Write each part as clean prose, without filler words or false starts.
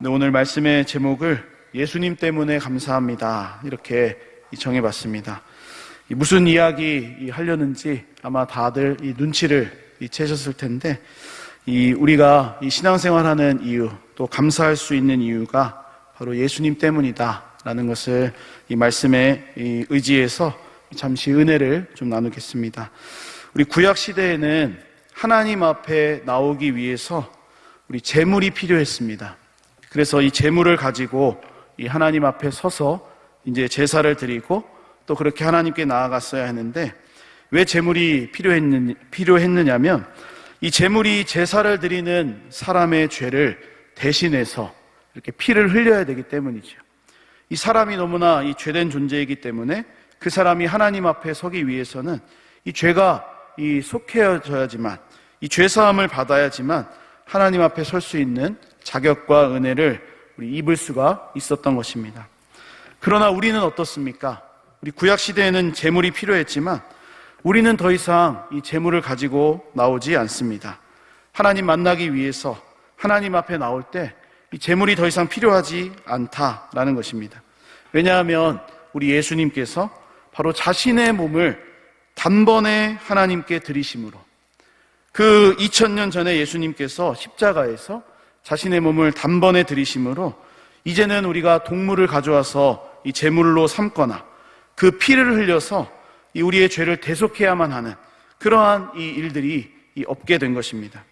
네, 오늘 말씀의 제목을 예수님 때문에 감사합니다 이렇게 정해봤습니다. 무슨 이야기 하려는지 아마 다들 이 눈치를 채셨을 텐데, 우리가 이 신앙생활하는 이유, 또 감사할 수 있는 이유가 바로 예수님 때문이다 라는 것을 이 말씀에 의지해서 잠시 은혜를 좀 나누겠습니다. 우리 구약 시대에는 하나님 앞에 나오기 위해서 우리 제물이 필요했습니다. 그래서 이 제물을 가지고 이 하나님 앞에 서서 이제 제사를 드리고 또 그렇게 하나님께 나아갔어야 했는데, 왜 제물이 필요했느냐면 이 제물이 제사를 드리는 사람의 죄를 대신해서 이렇게 피를 흘려야 되기 때문이죠. 이 사람이 너무나 이 죄된 존재이기 때문에 그 사람이 하나님 앞에 서기 위해서는 이 죄가 속해져야지만, 이 죄사함을 받아야지만 하나님 앞에 설 수 있는 자격과 은혜를 우리 입을 수가 있었던 것입니다. 그러나 우리는 어떻습니까? 우리 구약 시대에는 제물이 필요했지만 우리는 더 이상 이 제물을 가지고 나오지 않습니다. 하나님 만나기 위해서 하나님 앞에 나올 때 이 제물이 더 이상 필요하지 않다라는 것입니다. 왜냐하면 우리 예수님께서 바로 자신의 몸을 단번에 하나님께 드리심으로, 그 2000년 전에 예수님께서 십자가에서 자신의 몸을 단번에 드리심으로 이제는 우리가 동물을 가져와서 이 제물로 삼거나 그 피를 흘려서 이 우리의 죄를 대속해야만 하는 그러한 이 일들이 없게 된 것입니다.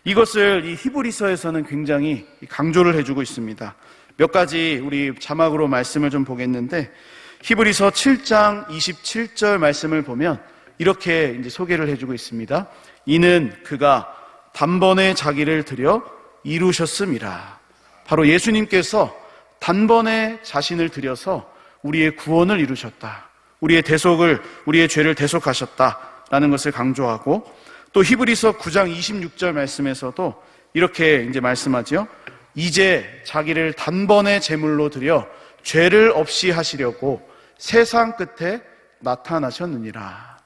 이것을 이 히브리서에서는 굉장히 강조를 해주고 있습니다. 몇 가지 우리 자막으로 말씀을 좀 보겠는데, 히브리서 7장 27절 말씀을 보면 이렇게 이제 소개를 해주고 있습니다. 이는 그가 단번에 자기를 드려 이루셨음이라. 바로 예수님께서 단번에 자신을 드려서 우리의 구원을 이루셨다, 우리의 죄를 대속하셨다라는 것을 강조하고, 또 히브리서 9장 26절 말씀에서도 이렇게 이제 말씀하죠. 이제 자기를 단번에 제물로 드려 죄를 없이 하시려고 세상 끝에 나타나셨느니라.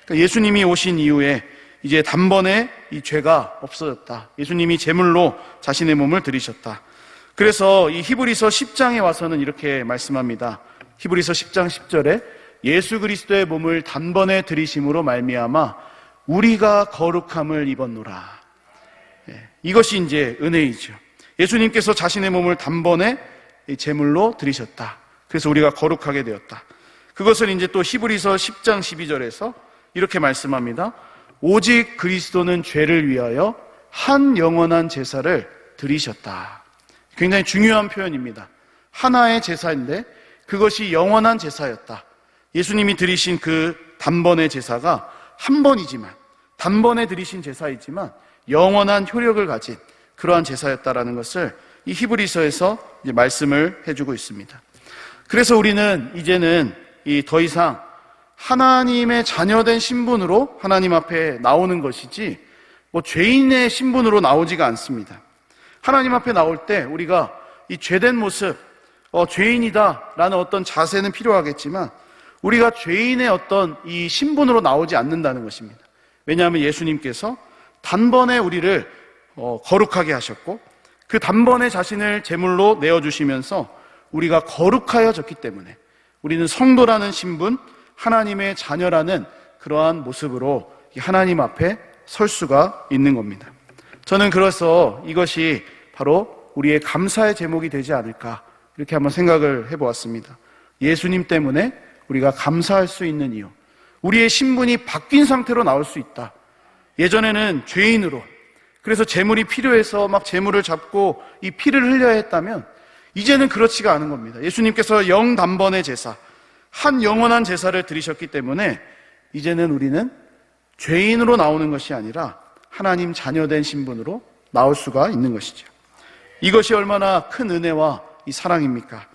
그러니까 예수님이 오신 이후에 이제 단번에 이 죄가 없어졌다. 예수님이 제물로 자신의 몸을 드리셨다. 그래서 이 히브리서 10장에 와서는 이렇게 말씀합니다. 히브리서 10장 10절에 예수 그리스도의 몸을 단번에 드리심으로 말미암아 우리가 거룩함을 입었노라. 이것이 이제 은혜이죠. 예수님께서 자신의 몸을 단번에 제물로 드리셨다. 그래서 우리가 거룩하게 되었다. 그것을 이제 또 히브리서 10장 12절에서 이렇게 말씀합니다. 오직 그리스도는 죄를 위하여 한 영원한 제사를 드리셨다. 굉장히 중요한 표현입니다. 하나의 제사인데 그것이 영원한 제사였다. 예수님이 드리신 그 단번의 제사가 한 번이지만, 단번에 드리신 제사이지만 영원한 효력을 가진 그러한 제사였다라는 것을 이 히브리서에서 이제 말씀을 해주고 있습니다. 그래서 우리는 이제는 더 이상 하나님의 자녀된 신분으로 하나님 앞에 나오는 것이지 죄인의 신분으로 나오지가 않습니다. 하나님 앞에 나올 때 우리가 이 죄된 모습, 죄인이다라는 어떤 자세는 필요하겠지만 우리가 죄인의 어떤 이 신분으로 나오지 않는다는 것입니다. 왜냐하면 예수님께서 단번에 우리를 거룩하게 하셨고, 그 단번에 자신을 제물로 내어주시면서 우리가 거룩하여졌기 때문에 우리는 성도라는 신분, 하나님의 자녀라는 그러한 모습으로 하나님 앞에 설 수가 있는 겁니다. 저는 그래서 이것이 바로 우리의 감사의 제목이 되지 않을까, 이렇게 한번 생각을 해보았습니다. 예수님 때문에 우리가 감사할 수 있는 이유, 우리의 신분이 바뀐 상태로 나올 수 있다. 예전에는 죄인으로, 그래서 제물이 필요해서 막 제물을 잡고 이 피를 흘려야 했다면 이제는 그렇지가 않은 겁니다. 예수님께서 영단번의 제사, 한 영원한 제사를 드리셨기 때문에 이제는 우리는 죄인으로 나오는 것이 아니라 하나님 자녀된 신분으로 나올 수가 있는 것이죠. 이것이 얼마나 큰 은혜와 이 사랑입니까?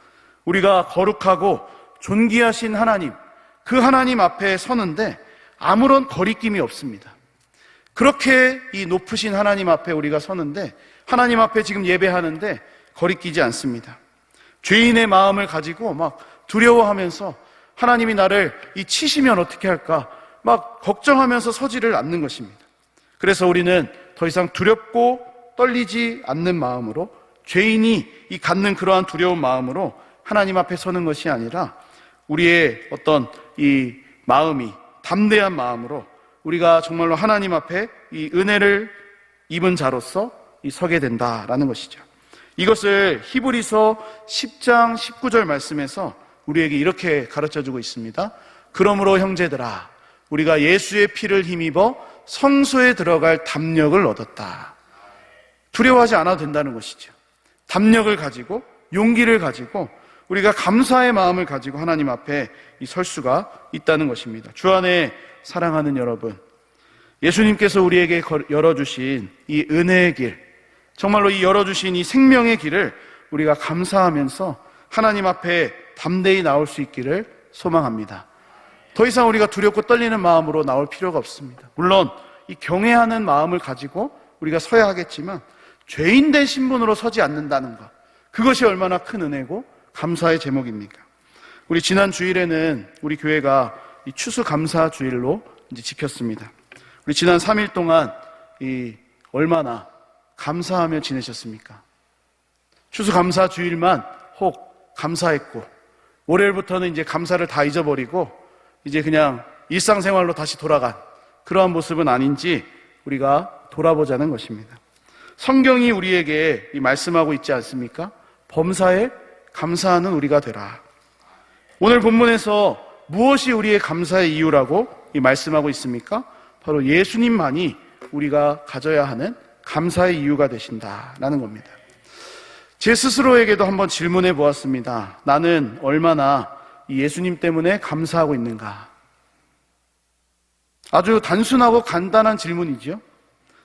우리가 거룩하고 존귀하신 하나님, 그 하나님 앞에 서는데 아무런 거리낌이 없습니다. 그렇게 이 높으신 하나님 앞에 우리가 서는데, 하나님 앞에 지금 예배하는데 거리끼지 않습니다. 죄인의 마음을 가지고 막 두려워하면서 하나님이 나를 치시면 어떻게 할까 막 걱정하면서 서지를 않는 것입니다. 그래서 우리는 더 이상 두렵고 떨리지 않는 마음으로 죄인이 이 갖는 그러한 두려운 마음으로 하나님 앞에 서는 것이 아니라 우리의 어떤 이 마음이 담대한 마음으로 우리가 정말로 하나님 앞에 이 은혜를 입은 자로서 서게 된다라는 것이죠. 이것을 히브리서 10장 19절 말씀에서 우리에게 이렇게 가르쳐주고 있습니다. 그러므로 형제들아, 우리가 예수의 피를 힘입어 성소에 들어갈 담력을 얻었다. 두려워하지 않아도 된다는 것이죠. 담력을 가지고, 용기를 가지고 우리가 감사의 마음을 가지고 하나님 앞에 설 수가 있다는 것입니다. 주 안에 사랑하는 여러분, 예수님께서 우리에게 열어주신 이 은혜의 길, 정말로 이 열어주신 이 생명의 길을 우리가 감사하면서 하나님 앞에 담대히 나올 수 있기를 소망합니다. 더 이상 우리가 두렵고 떨리는 마음으로 나올 필요가 없습니다. 물론 이 경외하는 마음을 가지고 우리가 서야 하겠지만 죄인된 신분으로 서지 않는다는 것, 그것이 얼마나 큰 은혜고 감사의 제목입니까? 우리 지난 주일에는 우리 교회가 이 추수감사주일로 이제 지켰습니다. 우리 지난 3일 동안 얼마나 감사하며 지내셨습니까? 추수감사주일만 혹 감사했고, 월요일부터는 이제 감사를 다 잊어버리고 이제 그냥 일상생활로 다시 돌아간 그러한 모습은 아닌지 우리가 돌아보자는 것입니다. 성경이 우리에게 말씀하고 있지 않습니까? 범사에 감사하는 우리가 되라. 오늘 본문에서 무엇이 우리의 감사의 이유라고 말씀하고 있습니까? 바로 예수님만이 우리가 가져야 하는 감사의 이유가 되신다라는 겁니다. 제 스스로에게도 한번 질문해 보았습니다. 나는 얼마나 예수님 때문에 감사하고 있는가? 아주 단순하고 간단한 질문이죠.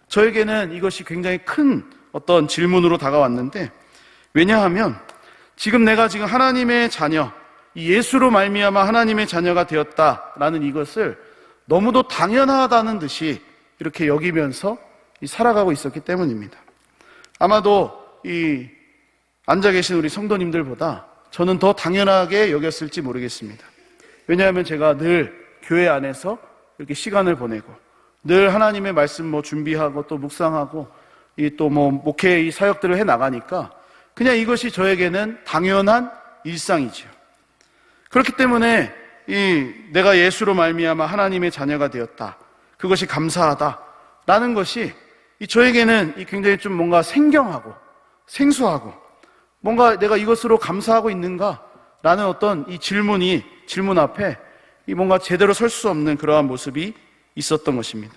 저에게는 이것이 굉장히 큰 어떤 질문으로 다가왔는데, 왜냐하면 지금 내가 하나님의 자녀, 이 예수로 말미암아 하나님의 자녀가 되었다라는 이것을 너무도 당연하다는 듯이 이렇게 여기면서 살아가고 있었기 때문입니다. 아마도 이 앉아 계신 우리 성도님들보다 저는 더 당연하게 여겼을지 모르겠습니다. 왜냐하면 제가 늘 교회 안에서 이렇게 시간을 보내고 늘 하나님의 말씀 준비하고 또 묵상하고 또 목회 이 사역들을 해 나가니까 그냥 이것이 저에게는 당연한 일상이죠. 그렇기 때문에 내가 예수로 말미암아 하나님의 자녀가 되었다, 그것이 감사하다라는 것이 저에게는 굉장히 좀 뭔가 생경하고 생소하고, 뭔가 내가 이것으로 감사하고 있는가라는 어떤 이 질문 앞에 뭔가 제대로 설 수 없는 그러한 모습이 있었던 것입니다.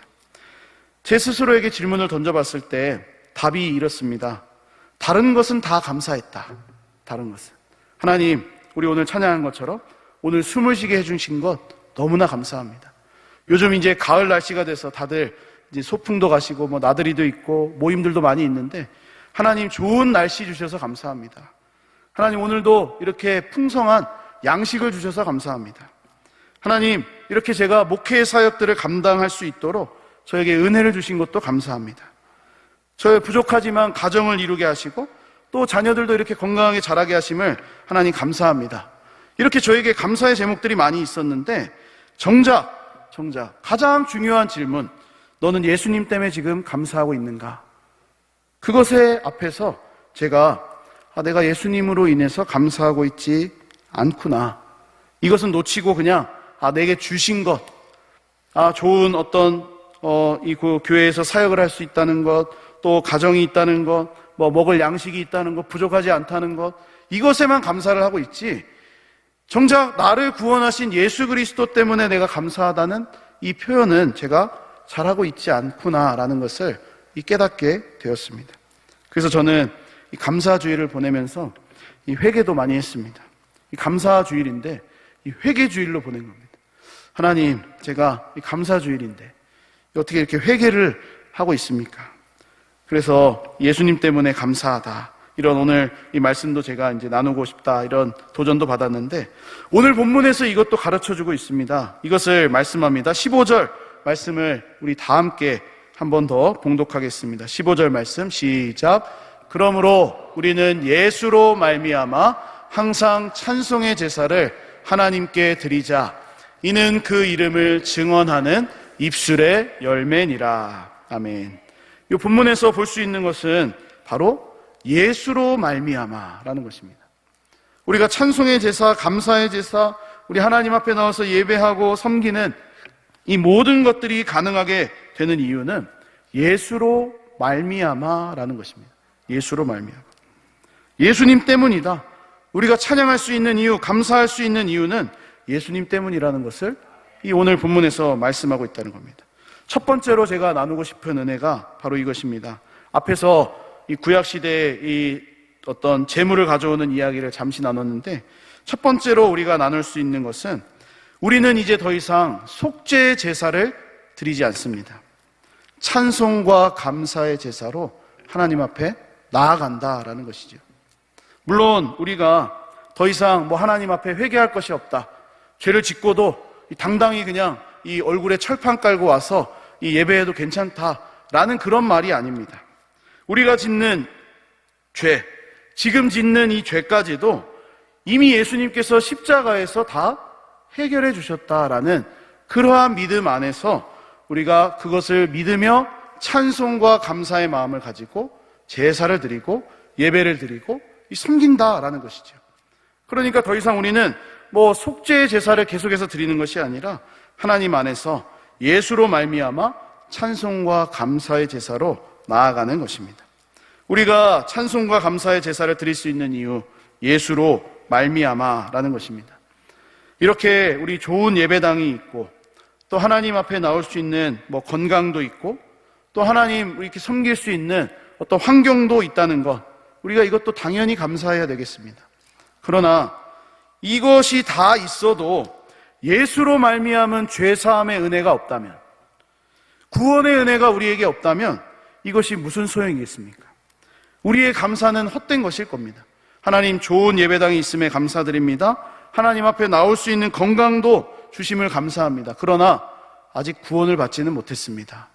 제 스스로에게 질문을 던져봤을 때 답이 이렇습니다. 다른 것은 다 감사했다. 다른 것은. 하나님, 우리 오늘 찬양한 것처럼 오늘 숨을 쉬게 해주신 것 너무나 감사합니다. 요즘 이제 가을 날씨가 돼서 다들 이제 소풍도 가시고 나들이도 있고 모임들도 많이 있는데, 하나님 좋은 날씨 주셔서 감사합니다. 하나님 오늘도 이렇게 풍성한 양식을 주셔서 감사합니다. 하나님, 이렇게 제가 목회의 사역들을 감당할 수 있도록 저에게 은혜를 주신 것도 감사합니다. 저의 부족하지만 가정을 이루게 하시고 또 자녀들도 이렇게 건강하게 자라게 하심을 하나님 감사합니다. 이렇게 저에게 감사의 제목들이 많이 있었는데, 정작 가장 중요한 질문, 너는 예수님 때문에 지금 감사하고 있는가? 그것의 앞에서 제가 내가 예수님으로 인해서 감사하고 있지 않구나, 이것은 놓치고 그냥 내게 주신 것, 좋은 어떤 그 교회에서 사역을 할 수 있다는 것, 또 가정이 있다는 것, 먹을 양식이 있다는 것, 부족하지 않다는 것, 이것에만 감사를 하고 있지, 정작 나를 구원하신 예수 그리스도 때문에 내가 감사하다는 이 표현은 제가 잘하고 있지 않구나라는 것을 깨닫게 되었습니다. 그래서 저는 이 감사주일을 보내면서 이 회개도 많이 했습니다. 이 감사주일인데 이 회개주일로 보낸 겁니다. 하나님, 제가 이 감사주일인데 어떻게 이렇게 회개를 하고 있습니까? 그래서 예수님 때문에 감사하다, 이런 오늘 이 말씀도 제가 이제 나누고 싶다, 이런 도전도 받았는데, 오늘 본문에서 이것도 가르쳐주고 있습니다. 이것을 말씀합니다. 15절 말씀을 우리 다 함께 한 번 더 봉독하겠습니다. 15절 말씀 시작. 그러므로 우리는 예수로 말미암아 항상 찬송의 제사를 하나님께 드리자. 이는 그 이름을 증언하는 입술의 열매니라. 아멘. 이 본문에서 볼 수 있는 것은 바로 예수로 말미암아라는 것입니다. 우리가 찬송의 제사, 감사의 제사, 우리 하나님 앞에 나와서 예배하고 섬기는 이 모든 것들이 가능하게 되는 이유는 예수로 말미암아라는 것입니다. 예수로 말미암아. 예수님 때문이다. 우리가 찬양할 수 있는 이유, 감사할 수 있는 이유는 예수님 때문이라는 것을 이 오늘 본문에서 말씀하고 있다는 겁니다. 첫 번째로 제가 나누고 싶은 은혜가 바로 이것입니다. 앞에서 이 구약시대의 이 어떤 재물을 가져오는 이야기를 잠시 나눴는데, 첫 번째로 우리가 나눌 수 있는 것은 우리는 이제 더 이상 속죄의 제사를 드리지 않습니다. 찬송과 감사의 제사로 하나님 앞에 나아간다라는 것이죠. 물론 우리가 더 이상 하나님 앞에 회개할 것이 없다, 죄를 짓고도 당당히 그냥 이 얼굴에 철판 깔고 와서 이 예배해도 괜찮다라는 그런 말이 아닙니다. 우리가 짓는 죄, 지금 짓는 이 죄까지도 이미 예수님께서 십자가에서 다 해결해 주셨다라는 그러한 믿음 안에서 우리가 그것을 믿으며 찬송과 감사의 마음을 가지고 제사를 드리고 예배를 드리고 섬긴다라는 것이죠. 그러니까 더 이상 우리는 속죄의 제사를 계속해서 드리는 것이 아니라 하나님 안에서 예수로 말미암아 찬송과 감사의 제사로 나아가는 것입니다. 우리가 찬송과 감사의 제사를 드릴 수 있는 이유, 예수로 말미암아라는 것입니다. 이렇게 우리 좋은 예배당이 있고, 또 하나님 앞에 나올 수 있는 건강도 있고, 또 하나님 이렇게 섬길 수 있는 어떤 환경도 있다는 것, 우리가 이것도 당연히 감사해야 되겠습니다. 그러나 이것이 다 있어도 예수로 말미암은 죄사함의 은혜가 없다면, 구원의 은혜가 우리에게 없다면 이것이 무슨 소용이겠습니까? 우리의 감사는 헛된 것일 겁니다. 하나님, 좋은 예배당이 있음에 감사드립니다. 하나님 앞에 나올 수 있는 건강도 주심을 감사합니다. 그러나 아직 구원을 받지는 못했습니다.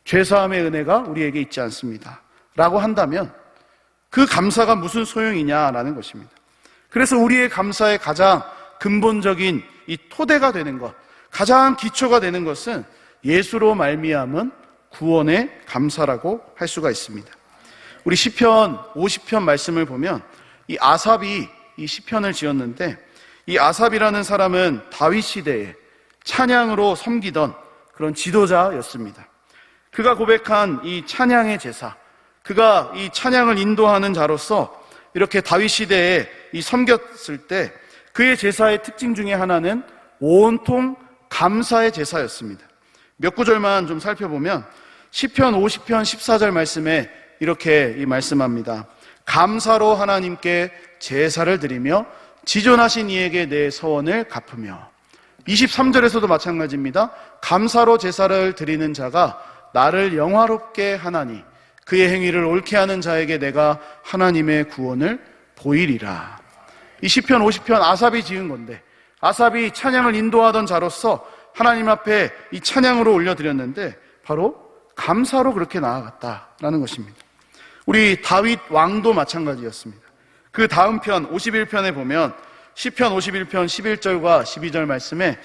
죄사함의 은혜가 우리에게 있지 않습니다. 라고 한다면 그 감사가 무슨 소용이냐라는 것입니다. 그래서 우리의 감사의 가장 근본적인 이 토대가 되는 것, 가장 기초가 되는 것은 예수로 말미암은 구원의 감사라고 할 수가 있습니다. 우리 시편 50편 말씀을 보면 이 아삽이 이 시편을 지었는데, 이 아삽이라는 사람은 다윗 시대에 찬양으로 섬기던 그런 지도자였습니다. 그가 고백한 이 찬양의 제사, 그가 이 찬양을 인도하는 자로서 이렇게 다윗 시대에 이 섬겼을 때 그의 제사의 특징 중에 하나는 온통 감사의 제사였습니다. 몇 구절만 좀 살펴보면 시편 50편 14절 말씀에 이렇게 말씀합니다. 감사로 하나님께 제사를 드리며 지존하신 이에게 내 서원을 갚으며. 23절에서도 마찬가지입니다. 감사로 제사를 드리는 자가 나를 영화롭게 하나니 그의 행위를 옳게 하는 자에게 내가 하나님의 구원을 보이리라. 이 시편 50편 아삽이 지은 건데, 아삽이 찬양을 인도하던 자로서 하나님 앞에 이 찬양으로 올려드렸는데 바로 감사로 그렇게 나아갔다라는 것입니다. 우리 다윗 왕도 마찬가지였습니다. 그 다음 편 51편에 보면 시편 51편 11절과 12절 말씀에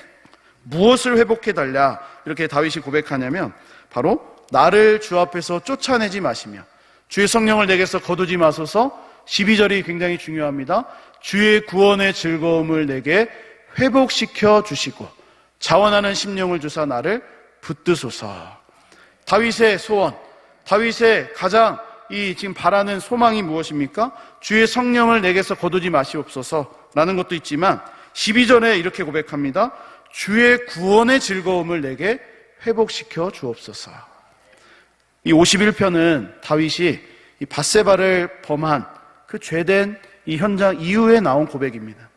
무엇을 회복해달라 이렇게 다윗이 고백하냐면 바로 나를 주 앞에서 쫓아내지 마시며 주의 성령을 내게서 거두지 마소서. 12절이 굉장히 중요합니다. 주의 구원의 즐거움을 내게 회복시켜 주시고 자원하는 심령을 주사 나를 붙드소서. 다윗의 소원, 다윗의 가장 지금 바라는 소망이 무엇입니까? 주의 성령을 내게서 거두지 마시옵소서라는 것도 있지만 12절에 이렇게 고백합니다. 주의 구원의 즐거움을 내게 회복시켜 주옵소서. 이 51편은 다윗이 이 밧세바를 범한 그 죄된 이 현장 이후에 나온 고백입니다.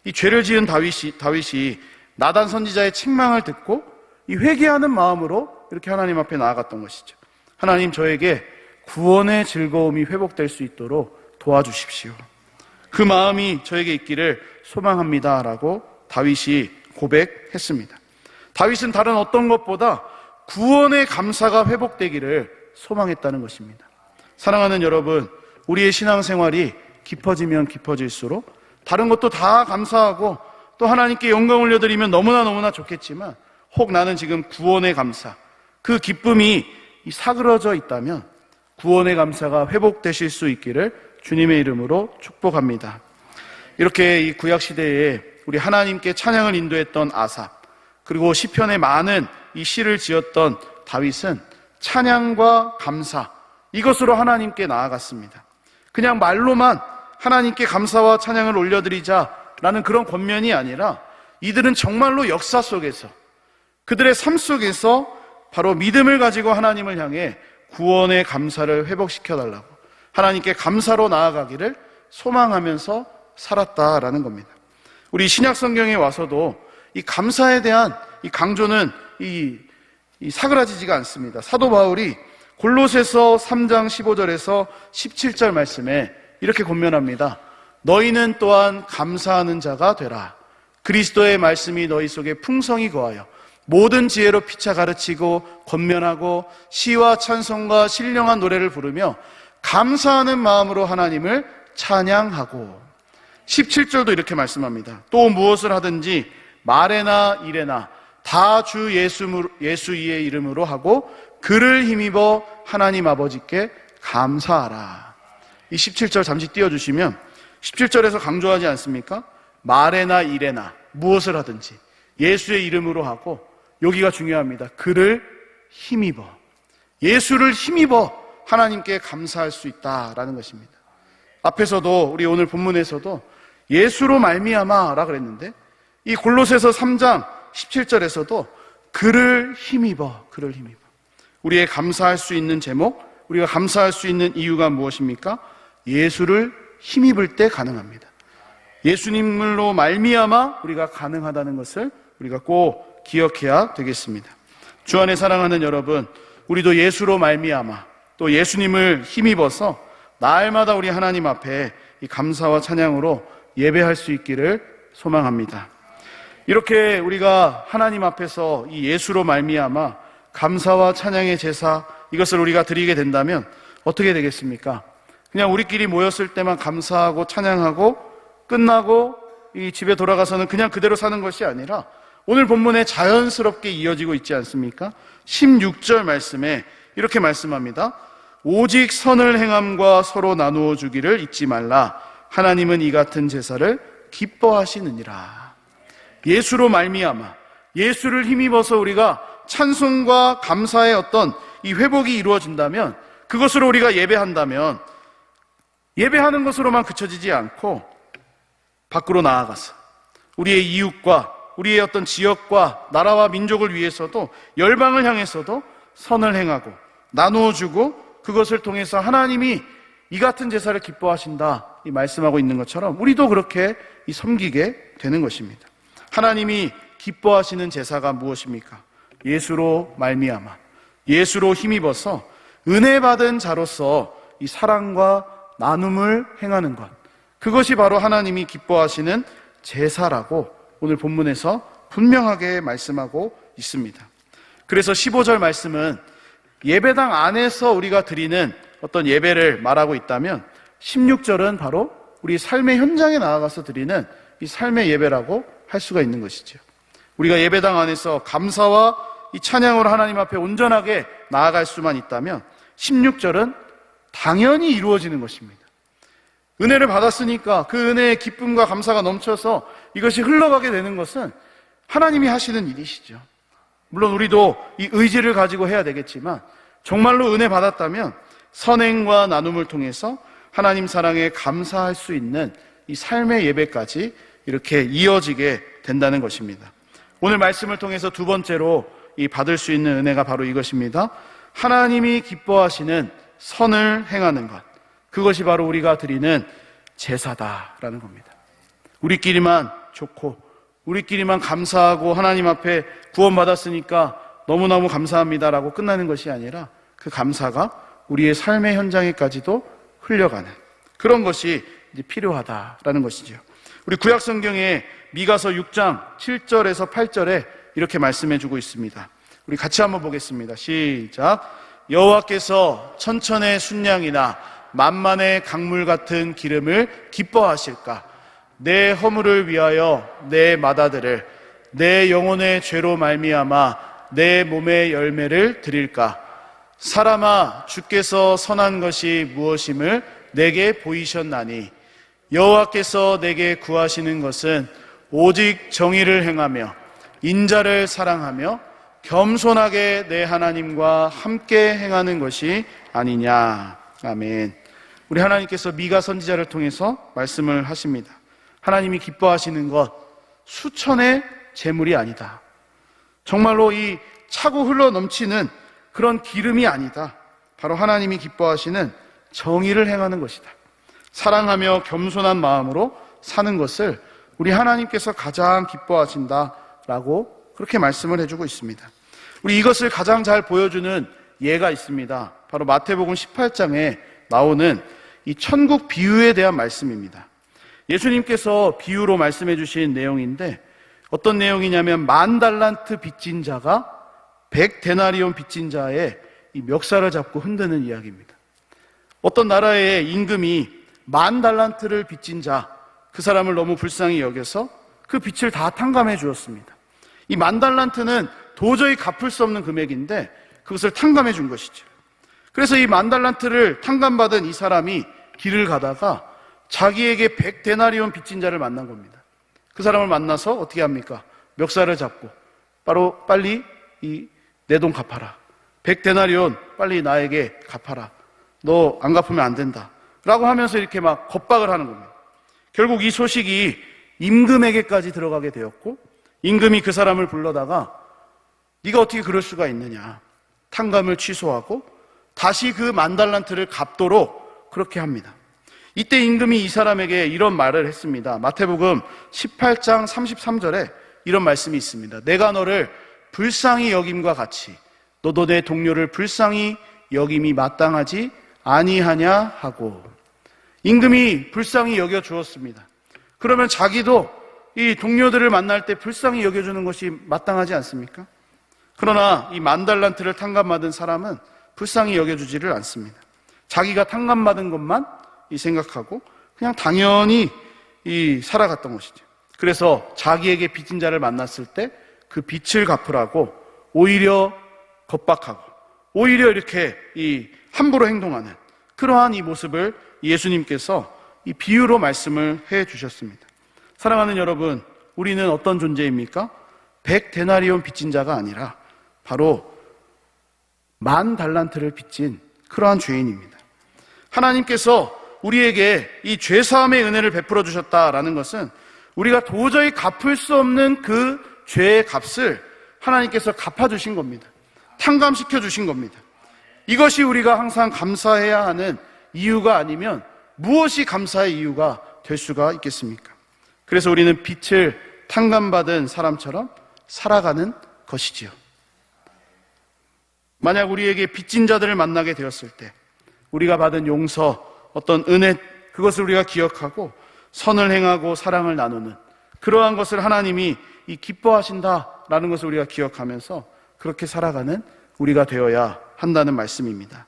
이 죄를 지은 다윗이 나단 선지자의 책망을 듣고 이 회개하는 마음으로 이렇게 하나님 앞에 나아갔던 것이죠. 하나님, 저에게 구원의 즐거움이 회복될 수 있도록 도와주십시오. 그 마음이 저에게 있기를 소망합니다라고 다윗이 고백했습니다. 다윗은 다른 어떤 것보다 구원의 감사가 회복되기를 소망했다는 것입니다. 사랑하는 여러분, 우리의 신앙생활이 깊어지면 깊어질수록 다른 것도 다 감사하고 또 하나님께 영광 올려드리면 너무나 좋겠지만, 혹 나는 지금 구원의 감사, 그 기쁨이 사그러져 있다면 구원의 감사가 회복되실 수 있기를 주님의 이름으로 축복합니다. 이렇게 이 구약 시대에 우리 하나님께 찬양을 인도했던 아삽, 그리고 시편에 많은 이 시를 지었던 다윗은 찬양과 감사, 이것으로 하나님께 나아갔습니다. 그냥 말로만 하나님께 감사와 찬양을 올려드리자라는 그런 권면이 아니라 이들은 정말로 역사 속에서, 그들의 삶 속에서 바로 믿음을 가지고 하나님을 향해 구원의 감사를 회복시켜달라고, 하나님께 감사로 나아가기를 소망하면서 살았다라는 겁니다. 우리 신약 성경에 와서도 이 감사에 대한 이 강조는 이 사그라지지가 않습니다. 사도 바울이 골로새서 3장 15절에서 17절 말씀에 이렇게 권면합니다. 너희는 또한 감사하는 자가 되라. 그리스도의 말씀이 너희 속에 풍성히 거하여 모든 지혜로 피차 가르치고 권면하고 시와 찬송과 신령한 노래를 부르며 감사하는 마음으로 하나님을 찬양하고. 17절도 이렇게 말씀합니다. 또 무엇을 하든지 말에나 일에나 다 주 예수의 이름으로 하고 그를 힘입어 하나님 아버지께 감사하라. 이 17절 잠시 띄워주시면 17절에서 강조하지 않습니까? 말에나 일에나 무엇을 하든지 예수의 이름으로 하고, 여기가 중요합니다. 그를 힘입어, 예수를 힘입어 하나님께 감사할 수 있다라는 것입니다. 앞에서도 우리 오늘 본문에서도 예수로 말미암아라 그랬는데, 이 골로새서 3장 17절에서도 그를 힘입어, 그를 힘입어. 우리의 감사할 수 있는 제목, 우리가 감사할 수 있는 이유가 무엇입니까? 예수를 힘입을 때 가능합니다. 예수님으로 말미암아 우리가 가능하다는 것을 우리가 꼭 기억해야 되겠습니다. 주 안에 사랑하는 여러분, 우리도 예수로 말미암아 또 예수님을 힘입어서 날마다 우리 하나님 앞에 이 감사와 찬양으로 예배할 수 있기를 소망합니다. 이렇게 우리가 하나님 앞에서 이 예수로 말미암아 감사와 찬양의 제사, 이것을 우리가 드리게 된다면 어떻게 되겠습니까? 그냥 우리끼리 모였을 때만 감사하고 찬양하고 끝나고 이 집에 돌아가서는 그냥 그대로 사는 것이 아니라 오늘 본문에 자연스럽게 이어지고 있지 않습니까? 16절 말씀에 이렇게 말씀합니다. 오직 선을 행함과 서로 나누어 주기를 잊지 말라. 하나님은 이 같은 제사를 기뻐하시느니라. 예수로 말미암아 예수를 힘입어서 우리가 찬송과 감사의 어떤 이 회복이 이루어진다면, 그것으로 우리가 예배한다면 예배하는 것으로만 그쳐지지 않고 밖으로 나아가서 우리의 이웃과 우리의 어떤 지역과 나라와 민족을 위해서도, 열방을 향해서도 선을 행하고 나누어 주고, 그것을 통해서 하나님이 이 같은 제사를 기뻐하신다 이 말씀하고 있는 것처럼 우리도 그렇게 섬기게 되는 것입니다. 하나님이 기뻐하시는 제사가 무엇입니까? 예수로 말미암아 예수로 힘입어서 은혜 받은 자로서 이 사랑과 나눔을 행하는 것, 그것이 바로 하나님이 기뻐하시는 제사라고 오늘 본문에서 분명하게 말씀하고 있습니다. 그래서 15절 말씀은 예배당 안에서 우리가 드리는 어떤 예배를 말하고 있다면, 16절은 바로 우리 삶의 현장에 나아가서 드리는 이 삶의 예배라고 할 수가 있는 것이죠. 우리가 예배당 안에서 감사와 이 찬양으로 하나님 앞에 온전하게 나아갈 수만 있다면 16절은 당연히 이루어지는 것입니다. 은혜를 받았으니까 그 은혜의 기쁨과 감사가 넘쳐서 이것이 흘러가게 되는 것은 하나님이 하시는 일이시죠. 물론 우리도 이 의지를 가지고 해야 되겠지만, 정말로 은혜 받았다면 선행과 나눔을 통해서 하나님 사랑에 감사할 수 있는 이 삶의 예배까지 이렇게 이어지게 된다는 것입니다. 오늘 말씀을 통해서 두 번째로 이 받을 수 있는 은혜가 바로 이것입니다. 하나님이 기뻐하시는 선을 행하는 것, 그것이 바로 우리가 드리는 제사다라는 겁니다. 우리끼리만 좋고 우리끼리만 감사하고 하나님 앞에 구원받았으니까 너무너무 감사합니다라고 끝나는 것이 아니라, 그 감사가 우리의 삶의 현장에까지도 흘려가는 그런 것이 이제 필요하다라는 것이죠. 우리 구약 성경에 미가서 6장 7절에서 8절에 이렇게 말씀해 주고 있습니다. 우리 같이 한번 보겠습니다. 시작. 여호와께서 천천의 순양이나 만만의 강물 같은 기름을 기뻐하실까? 내 허물을 위하여 내 맏아들을, 내 영혼의 죄로 말미암아 내 몸의 열매를 드릴까? 사람아, 주께서 선한 것이 무엇임을 내게 보이셨나니 여호와께서 내게 구하시는 것은 오직 정의를 행하며 인자를 사랑하며 겸손하게 내 하나님과 함께 행하는 것이 아니냐. 아멘. 우리 하나님께서 미가 선지자를 통해서 말씀을 하십니다. 하나님이 기뻐하시는 것, 수천의 재물이 아니다. 정말로 이 차고 흘러 넘치는 그런 기름이 아니다. 바로 하나님이 기뻐하시는 정의를 행하는 것이다. 사랑하며 겸손한 마음으로 사는 것을 우리 하나님께서 가장 기뻐하신다라고 그렇게 말씀을 해주고 있습니다. 우리 이것을 가장 잘 보여주는 예가 있습니다. 바로 마태복음 18장에 나오는 이 천국 비유에 대한 말씀입니다. 예수님께서 비유로 말씀해 주신 내용인데 어떤 내용이냐면 10,000달란트 빚진 자가 100데나리온 빚진 자의 이 멱살을 잡고 흔드는 이야기입니다. 어떤 나라의 임금이 10,000달란트를 빚진 자, 그 사람을 너무 불쌍히 여겨서 그 빚을 다 탕감해 주었습니다. 이 10,000달란트는 도저히 갚을 수 없는 금액인데 그것을 탕감해 준 것이죠. 그래서 이 10,000달란트를 탕감받은 이 사람이 길을 가다가 자기에게 100데나리온 빚진 자를 만난 겁니다. 그 사람을 만나서 어떻게 합니까? 멱살을 잡고 빨리 내 돈 갚아라. 100데나리온 빨리 나에게 갚아라. 너 안 갚으면 안 된다. 라고 하면서 이렇게 막 겁박을 하는 겁니다. 결국 이 소식이 임금에게까지 들어가게 되었고 임금이 그 사람을 불러다가 네가 어떻게 그럴 수가 있느냐. 탕감을 취소하고 다시 그 10,000달란트를 갚도록 그렇게 합니다. 이때 임금이 이 사람에게 이런 말을 했습니다. 마태복음 18장 33절에 이런 말씀이 있습니다. 내가 너를 불쌍히 여김과 같이 너도 내 동료를 불쌍히 여김이 마땅하지 아니하냐 하고 임금이 불쌍히 여겨주었습니다. 그러면 자기도 이 동료들을 만날 때 불쌍히 여겨주는 것이 마땅하지 않습니까? 그러나 이 10,000달란트를 탕감받은 사람은 불쌍히 여겨주지를 않습니다. 자기가 탕감받은 것만 생각하고 그냥 당연히 살아갔던 것이죠. 그래서 자기에게 빚진 자를 만났을 때 그 빚을 갚으라고 오히려 겁박하고 오히려 이렇게 함부로 행동하는 그러한 이 모습을 예수님께서 이 비유로 말씀을 해 주셨습니다. 사랑하는 여러분, 우리는 어떤 존재입니까? 100데나리온 빚진 자가 아니라 바로 10,000달란트를 빚진 그러한 죄인입니다. 하나님께서 우리에게 이 죄사함의 은혜를 베풀어 주셨다라는 것은 우리가 도저히 갚을 수 없는 그 죄의 값을 하나님께서 갚아주신 겁니다. 탕감시켜 주신 겁니다. 이것이 우리가 항상 감사해야 하는 이유가 아니면 무엇이 감사의 이유가 될 수가 있겠습니까? 그래서 우리는 빚을 탕감받은 사람처럼 살아가는 것이지요. 만약 우리에게 빚진 자들을 만나게 되었을 때 우리가 받은 용서, 어떤 은혜, 그것을 우리가 기억하고 선을 행하고 사랑을 나누는 그러한 것을 하나님이 기뻐하신다라는 것을 우리가 기억하면서 그렇게 살아가는 우리가 되어야 한다는 말씀입니다.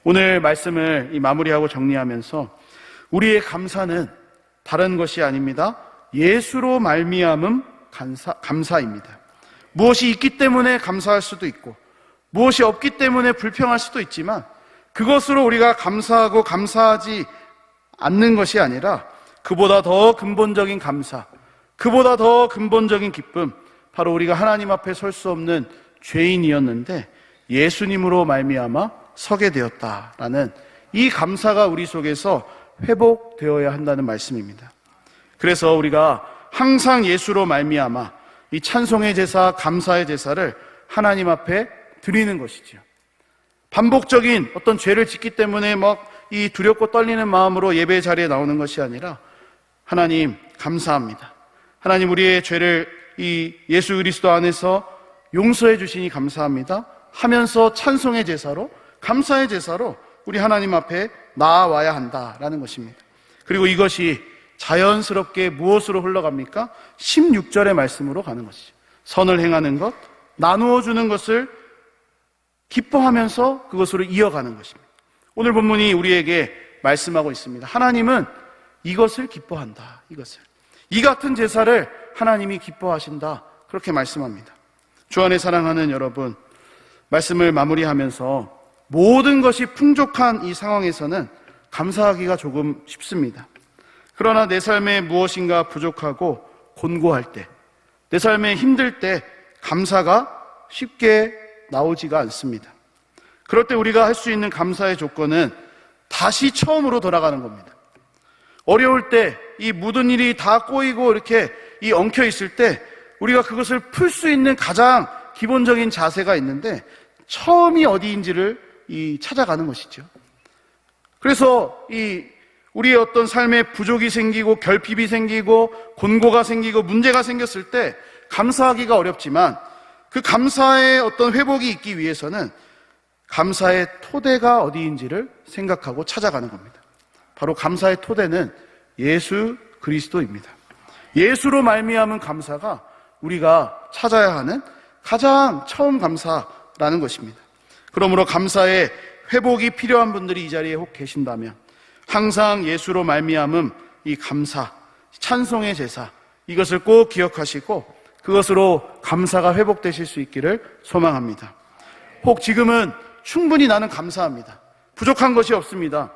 오늘 말씀을 마무리하고 정리하면서 우리의 감사는 다른 것이 아닙니다. 예수로 말미암음 감사입니다. 무엇이 있기 때문에 감사할 수도 있고 무엇이 없기 때문에 불평할 수도 있지만 그것으로 우리가 감사하고 감사하지 않는 것이 아니라 그보다 더 근본적인 감사, 그보다 더 근본적인 기쁨, 바로 우리가 하나님 앞에 설 수 없는 죄인이었는데 예수님으로 말미암아 서게 되었다라는 이 감사가 우리 속에서 회복되어야 한다는 말씀입니다. 그래서 우리가 항상 예수로 말미암아 이 찬송의 제사, 감사의 제사를 하나님 앞에 드리는 것이지요. 반복적인 어떤 죄를 짓기 때문에 이 두렵고 떨리는 마음으로 예배 자리에 나오는 것이 아니라 하나님 감사합니다. 하나님 우리의 죄를 이 예수 그리스도 안에서 용서해 주시니 감사합니다 하면서 찬송의 제사로, 감사의 제사로 우리 하나님 앞에 나아와야 한다라는 것입니다. 그리고 이것이 자연스럽게 무엇으로 흘러갑니까? 16절의 말씀으로 가는 것이죠. 선을 행하는 것, 나누어 주는 것을 기뻐하면서 그것으로 이어가는 것입니다. 오늘 본문이 우리에게 말씀하고 있습니다. 하나님은 이것을 기뻐한다. 이 같은 제사를 하나님이 기뻐하신다. 그렇게 말씀합니다. 주 안에 사랑하는 여러분, 말씀을 마무리하면서 모든 것이 풍족한 이 상황에서는 감사하기가 조금 쉽습니다. 그러나 내 삶에 무엇인가 부족하고 곤고할 때, 내 삶에 힘들 때 감사가 쉽게 나오지가 않습니다. 그럴 때 우리가 할 수 있는 감사의 조건은 다시 처음으로 돌아가는 겁니다. 어려울 때, 이 모든 일이 다 꼬이고 이렇게 엉켜 있을 때 우리가 그것을 풀 수 있는 가장 기본적인 자세가 있는데 처음이 어디인지를 찾아가는 것이죠. 그래서 우리의 어떤 삶에 부족이 생기고 결핍이 생기고 곤고가 생기고 문제가 생겼을 때 감사하기가 어렵지만 그 감사의 어떤 회복이 있기 위해서는 감사의 토대가 어디인지를 생각하고 찾아가는 겁니다. 바로 감사의 토대는 예수 그리스도입니다. 예수로 말미암은 감사가 우리가 찾아야 하는 가장 처음 감사라는 것입니다. 그러므로 감사의 회복이 필요한 분들이 이 자리에 혹 계신다면 항상 예수로 말미암음 이 감사, 찬송의 제사 이것을 꼭 기억하시고 그것으로 감사가 회복되실 수 있기를 소망합니다. 혹 지금은 충분히 나는 감사합니다. 부족한 것이 없습니다.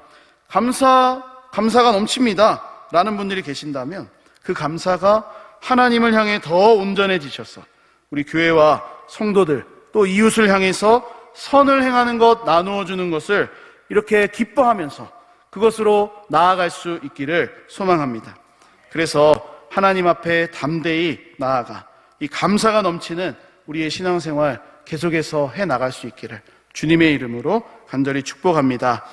감사가 넘칩니다. 라는 분들이 계신다면 그 감사가 하나님을 향해 더 온전해지셔서 우리 교회와 성도들 또 이웃을 향해서 선을 행하는 것, 나누어 주는 것을 이렇게 기뻐하면서 그것으로 나아갈 수 있기를 소망합니다. 그래서 하나님 앞에 담대히 나아가 이 감사가 넘치는 우리의 신앙생활 계속해서 해 나갈 수 있기를 주님의 이름으로 간절히 축복합니다.